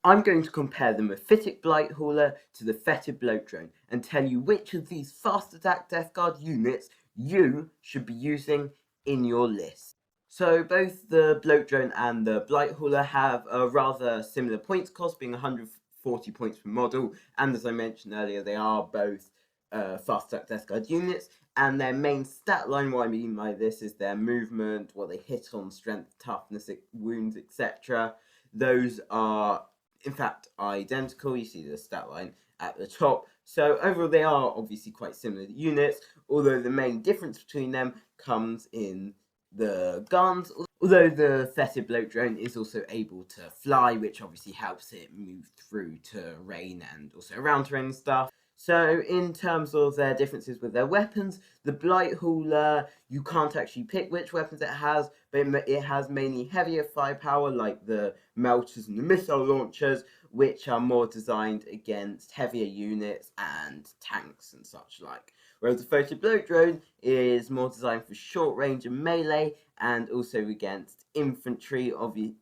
I'm going to compare the Myphytic Blight Hauler to the Foetid Bloat Drone and tell you which of these fast attack Death Guard units you should be using in your list. So both the Bloat Drone and the Blight Hauler have a rather similar points cost, being 140 points per model, and as I mentioned earlier, they are both fast attack Death Guard units, and their main stat line, what I mean by this is their movement, what they hit on, strength, toughness, wounds, etc. Those are in fact identical. You see the stat line at the top. So overall they are obviously quite similar units, although the main difference between them comes in the guns. Although the Foetid Bloat Drone is also able to fly, which obviously helps it move through terrain and also around terrain stuff. So in terms of their differences with their weapons, the Blight Hauler, you can't actually pick which weapons it has, but it has mainly heavier firepower like the melters and the missile launchers, which are more designed against heavier units and tanks and such like. Whereas the Foetid Bloat Drone is more designed for short range and melee, and also against infantry,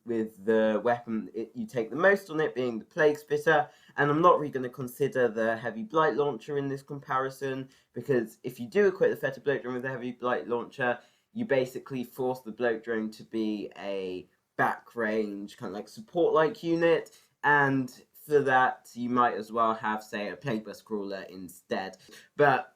with the weapon you take the most on it being the Plague Spitter. And I'm not really going to consider the Heavy Blight Launcher in this comparison, because if you do equip the Foetid Bloat Drone with the Heavy Blight Launcher, you basically force the Bloat Drone to be a back range, kind of like support-like unit, and for that you might as well have, say, a Plagueburst Carwler instead. But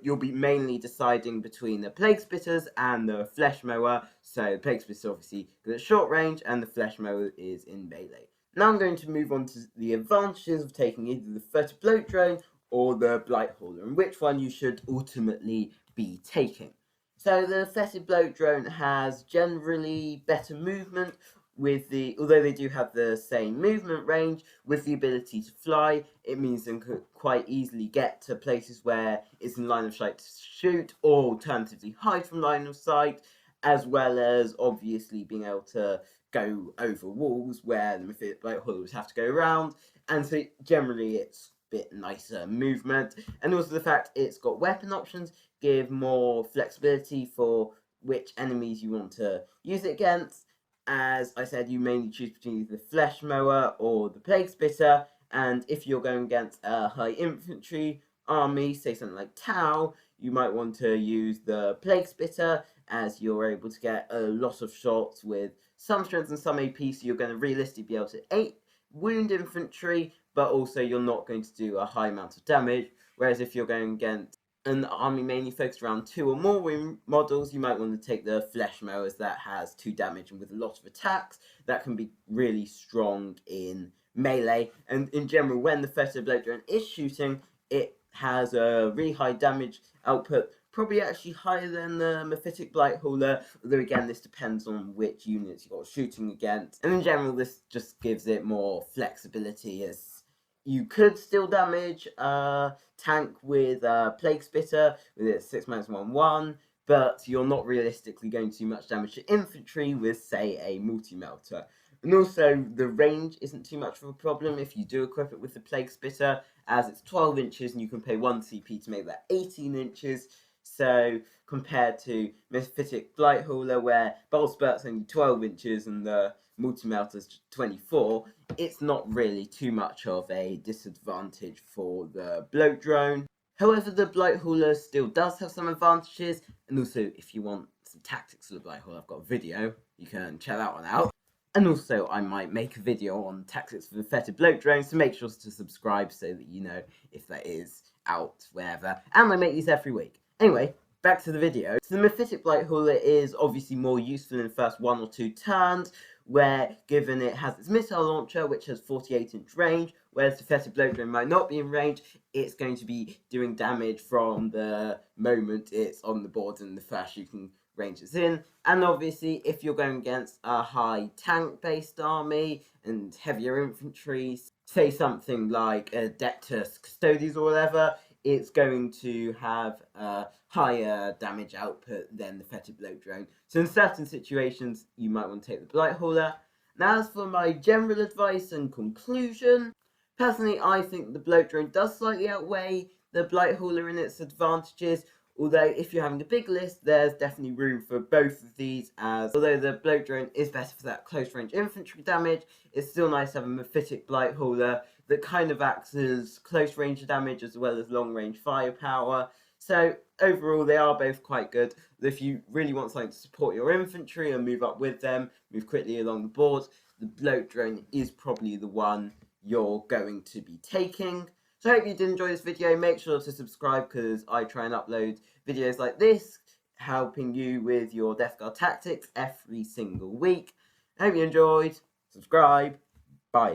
you'll be mainly deciding between the Plague Spitters and the Flesh Mower. So the Plague Spitter obviously good at short range, and the Flesh Mower is in melee. Now I'm going to move on to the advantages of taking either the Foetid Bloat Drone or the Blight Hauler, and which one you should ultimately be taking. So the Foetid Bloat Drone has generally better movement, although they do have the same movement range, with the ability to fly. It means they can quite easily get to places where it's in line of sight to shoot, or alternatively hide from line of sight, as well as obviously being able to go over walls where the Myphytic Blight Haulers have to go around, and so generally it's a bit nicer movement. And also the fact it's got weapon options give more flexibility for which enemies you want to use it against. As I said, you mainly choose between either the Flesh Mower or the Plague Spitter, and if you're going against a high infantry army, say something like Tau, you might want to use the Plague Spitter, as you're able to get a lot of shots with some strength and some AP, so you're going to realistically be able to wound infantry, but also you're not going to do a high amount of damage. Whereas if you're going against an army mainly focused around 2 or more models, you might want to take the Flesh Mowers that has 2 damage and with a lot of attacks. That can be really strong in melee. And in general, when the Foetid Bloat Drone is shooting, it has a really high damage output, probably actually higher than the Myphytic Blight Hauler, although again this depends on which units you're shooting against. And in general this just gives it more flexibility, as you could still damage a tank with a Plague Spitter with its 6-1/1, but you're not realistically going to do much damage to infantry with, say, a multi-melter. And also the range isn't too much of a problem if you do equip it with the Plague Spitter, as it's 12 inches and you can pay 1 CP to make that 18 inches. So compared to Myphytic Blight Hauler, where Bolt Spurt's only 12 inches and the multi-melter's 24, it's not really too much of a disadvantage for the Bloat Drone. However, the Blight Hauler still does have some advantages, and also if you want some tactics for the Blight Hauler, I've got a video, you can check that one out. And also I might make a video on tactics for the Foetid Bloat Drone, so make sure to subscribe so that you know if that is out wherever, and I make these every week. Anyway, back to the video. So the Myphytic Blight Hauler is obviously more useful in the first 1 or 2 turns, where given it has its missile launcher, which has 48-inch range, whereas the Foetid Bloat Drone might not be in range, it's going to be doing damage from the moment it's on the board and the first shooting range it's in. And obviously, if you're going against a high tank-based army and heavier infantry, say something like Adeptus Custodies or whatever, it's going to have a higher damage output than the Foetid Bloat Drone. So in certain situations, you might want to take the Blight Hauler. Now, as for my general advice and conclusion, personally, I think the Bloat Drone does slightly outweigh the Blight Hauler in its advantages, Although if you're having a big list, there's definitely room for both of these, as although the Bloat Drone is better for that close range infantry damage, it's still nice to have a Myphytic Blight Hauler that kind of acts as close range damage as well as long range firepower. So overall they are both quite good. If you really want something to support your infantry and move up with them, move quickly along the board, the Bloat Drone is probably the one you're going to be taking. So I hope you did enjoy this video. Make sure to subscribe because I try and upload videos like this, helping you with your Death Guard tactics every single week. I hope you enjoyed. Subscribe.